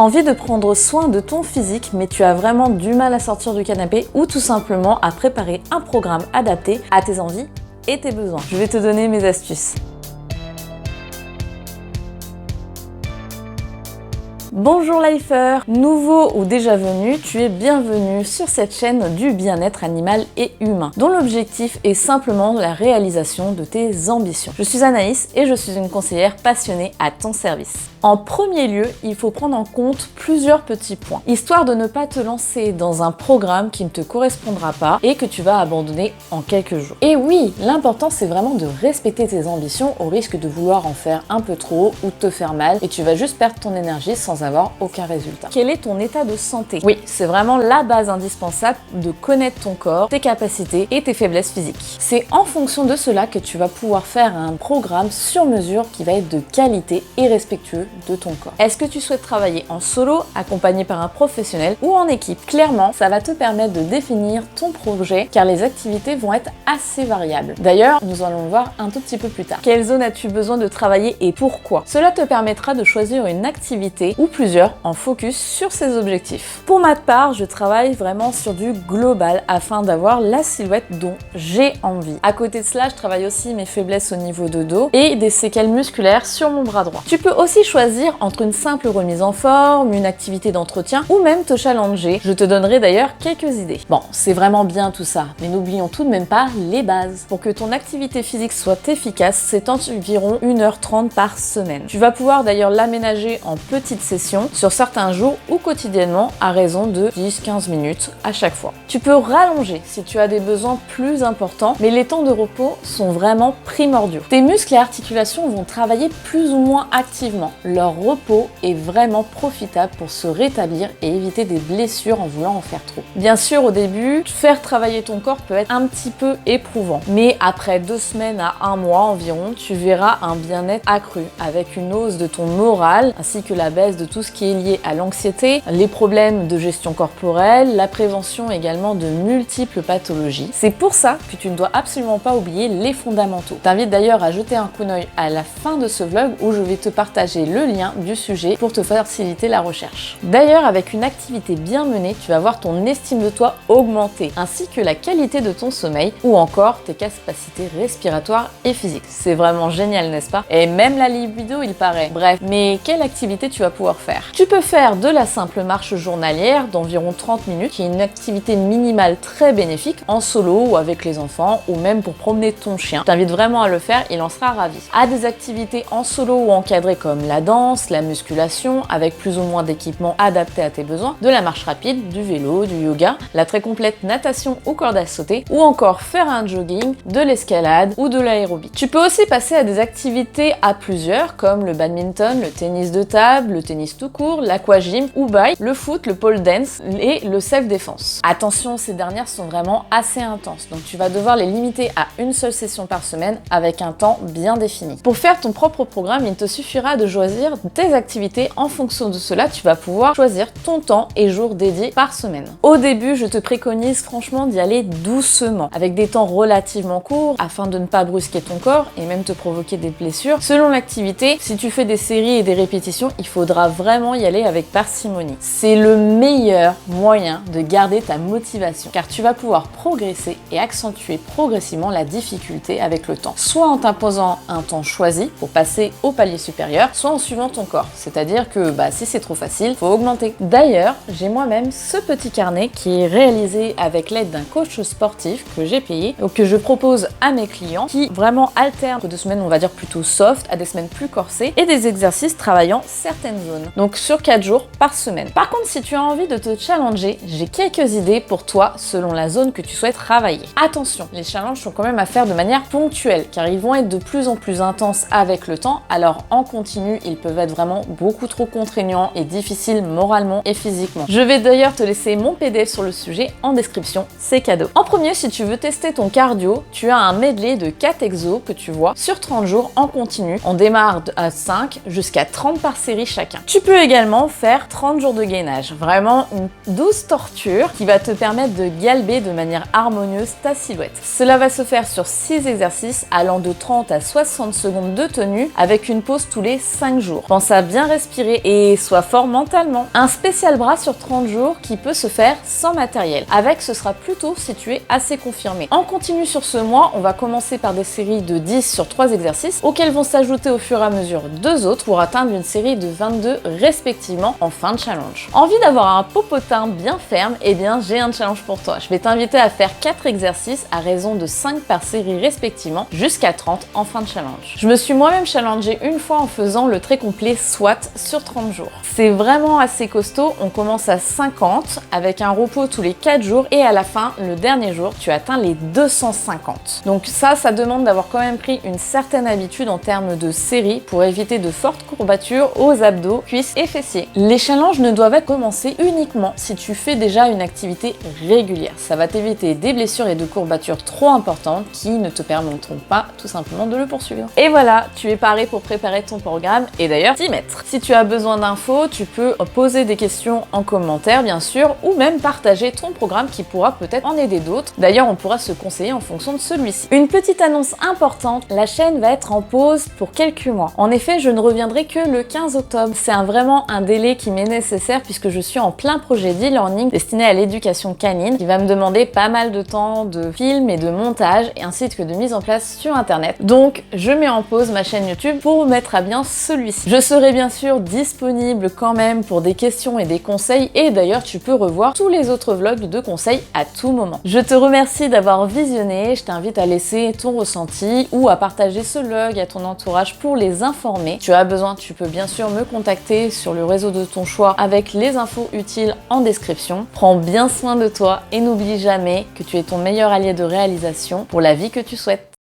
Envie de prendre soin de ton physique, mais tu as vraiment du mal à sortir du canapé ou tout simplement à préparer un programme adapté à tes envies et tes besoins. Je vais te donner mes astuces. Bonjour Lifer, nouveau ou déjà venu, tu es bienvenu sur cette chaîne du bien-être animal et humain, dont l'objectif est simplement la réalisation de tes ambitions. Je suis Anaïs et je suis une conseillère passionnée à ton service. En premier lieu, il faut prendre en compte plusieurs petits points, histoire de ne pas te lancer dans un programme qui ne te correspondra pas et que tu vas abandonner en quelques jours. Et oui, l'important c'est vraiment de respecter tes ambitions au risque de vouloir en faire un peu trop ou de te faire mal et tu vas juste perdre ton énergie sans avoir aucun résultat. Quel est ton état de santé? Oui, c'est vraiment la base indispensable de connaître ton corps, tes capacités et tes faiblesses physiques. C'est en fonction de cela que tu vas pouvoir faire un programme sur mesure qui va être de qualité et respectueux de ton corps. Est-ce que tu souhaites travailler en solo, accompagné par un professionnel ou en équipe? Clairement, ça va te permettre de définir ton projet car les activités vont être assez variables. D'ailleurs, nous allons le voir un tout petit peu plus tard. Quelle zone as-tu besoin de travailler et pourquoi? Cela te permettra de choisir une activité ou plusieurs en focus sur ces objectifs. Pour ma part, je travaille vraiment sur du global afin d'avoir la silhouette dont j'ai envie. À côté de cela, je travaille aussi mes faiblesses au niveau de dos et des séquelles musculaires sur mon bras droit. Tu peux aussi choisir entre une simple remise en forme, une activité d'entretien ou même te challenger. Je te donnerai d'ailleurs quelques idées. Bon, c'est vraiment bien tout ça, mais n'oublions tout de même pas les bases. Pour que ton activité physique soit efficace, c'est environ 1h30 par semaine. Tu vas pouvoir d'ailleurs l'aménager en petites sessions sur certains jours ou quotidiennement à raison de 10-15 minutes à chaque fois. Tu peux rallonger si tu as des besoins plus importants, mais les temps de repos sont vraiment primordiaux. Tes muscles et articulations vont travailler plus ou moins activement. Leur repos est vraiment profitable pour se rétablir et éviter des blessures en voulant en faire trop. Bien sûr, au début, faire travailler ton corps peut être un petit peu éprouvant, mais après 2 semaines à 1 mois environ, tu verras un bien-être accru avec une hausse de ton moral ainsi que la baisse de tout ce qui est lié à l'anxiété, les problèmes de gestion corporelle, la prévention également de multiples pathologies. C'est pour ça que tu ne dois absolument pas oublier les fondamentaux. Je t'invite d'ailleurs à jeter un coup d'œil à la fin de ce vlog où je vais te partager le lien du sujet pour te faciliter la recherche. D'ailleurs, avec une activité bien menée, tu vas voir ton estime de toi augmenter, ainsi que la qualité de ton sommeil ou encore tes capacités respiratoires et physiques. C'est vraiment génial, n'est-ce pas? Et même la libido, il paraît. Bref, mais quelle activité tu vas pouvoir faire? Tu peux faire de la simple marche journalière d'environ 30 minutes, qui est une activité minimale très bénéfique en solo ou avec les enfants ou même pour promener ton chien. Je t'invite vraiment à le faire, il en sera ravi. À des activités en solo ou encadrées comme la danse, la musculation avec plus ou moins d'équipements adaptés à tes besoins, de la marche rapide, du vélo, du yoga, la très complète natation ou corde à sauter ou encore faire un jogging, de l'escalade ou de l'aérobie. Tu peux aussi passer à des activités à plusieurs comme le badminton, le tennis de table, le tennis tout court, l'aquagym ou bike, le foot, le pole dance et le self-défense. Attention, ces dernières sont vraiment assez intenses, donc tu vas devoir les limiter à une seule session par semaine avec un temps bien défini. Pour faire ton propre programme, il te suffira de choisir tes activités. En fonction de cela, tu vas pouvoir choisir ton temps et jours dédiés par semaine. Au début, je te préconise franchement d'y aller doucement, avec des temps relativement courts afin de ne pas brusquer ton corps et même te provoquer des blessures. Selon l'activité, si tu fais des séries et des répétitions, il faudra vraiment y aller avec parcimonie. C'est le meilleur moyen de garder ta motivation car tu vas pouvoir progresser et accentuer progressivement la difficulté avec le temps, soit en t'imposant un temps choisi pour passer au palier supérieur, soit en suivant ton corps. C'est-à-dire que si c'est trop facile, faut augmenter. D'ailleurs, j'ai moi-même ce petit carnet qui est réalisé avec l'aide d'un coach sportif que j'ai payé ou que je propose à mes clients qui vraiment alternent de semaines, on va dire plutôt soft, à des semaines plus corsées et des exercices travaillant certaines zones. Donc sur 4 jours par semaine. Par contre, si tu as envie de te challenger, j'ai quelques idées pour toi selon la zone que tu souhaites travailler. Attention, les challenges sont quand même à faire de manière ponctuelle car ils vont être de plus en plus intenses avec le temps, alors en continu, ils peuvent être vraiment beaucoup trop contraignants et difficiles moralement et physiquement. Je vais d'ailleurs te laisser mon PDF sur le sujet en description, c'est cadeau. En premier, si tu veux tester ton cardio, tu as un medley de 4 exos que tu vois sur 30 jours en continu. On démarre à 5 jusqu'à 30 par série chacun. Tu Tu peux également faire 30 jours de gainage, vraiment une douce torture qui va te permettre de galber de manière harmonieuse ta silhouette. Cela va se faire sur 6 exercices allant de 30 à 60 secondes de tenue avec une pause tous les 5 jours. Pense à bien respirer et sois fort mentalement. Un spécial bras sur 30 jours qui peut se faire sans matériel. Avec, ce sera plutôt si tu es assez confirmé. En continu sur ce mois, on va commencer par des séries de 10 sur 3 exercices auxquels vont s'ajouter au fur et à mesure 2 autres pour atteindre une série de 22 respectivement en fin de challenge. Envie d'avoir un popotin bien ferme? Eh bien, j'ai un challenge pour toi. Je vais t'inviter à faire 4 exercices à raison de 5 par série respectivement jusqu'à 30 en fin de challenge. Je me suis moi-même challengée une fois en faisant le très complet SWAT sur 30 jours. C'est vraiment assez costaud, on commence à 50 avec un repos tous les 4 jours et à la fin, le dernier jour, tu atteins les 250. Donc ça demande d'avoir quand même pris une certaine habitude en termes de série pour éviter de fortes courbatures aux abdos, cuisses et fessiers. Les challenges ne doivent être commencés uniquement si tu fais déjà une activité régulière. Ça va t'éviter des blessures et de courbatures trop importantes qui ne te permettront pas tout simplement de le poursuivre. Et voilà, tu es paré pour préparer ton programme et d'ailleurs t'y mettre. Si tu as besoin d'infos, tu peux poser des questions en commentaire bien sûr ou même partager ton programme qui pourra peut-être en aider d'autres. D'ailleurs, on pourra se conseiller en fonction de celui-ci. Une petite annonce importante, la chaîne va être en pause pour quelques mois. En effet, je ne reviendrai que le 15 octobre. C'est vraiment un délai qui m'est nécessaire puisque je suis en plein projet d'e-learning destiné à l'éducation canine qui va me demander pas mal de temps de film et de montage et ainsi que de mise en place sur internet. Donc, je mets en pause ma chaîne YouTube pour mettre à bien celui-ci. Je serai bien sûr disponible quand même pour des questions et des conseils et d'ailleurs, tu peux revoir tous les autres vlogs de conseils à tout moment. Je te remercie d'avoir visionné, je t'invite à laisser ton ressenti ou à partager ce vlog à ton entourage pour les informer. Tu as besoin, tu peux bien sûr me contacter sur le réseau de ton choix avec les infos utiles en description. Prends bien soin de toi et n'oublie jamais que tu es ton meilleur allié de réalisation pour la vie que tu souhaites.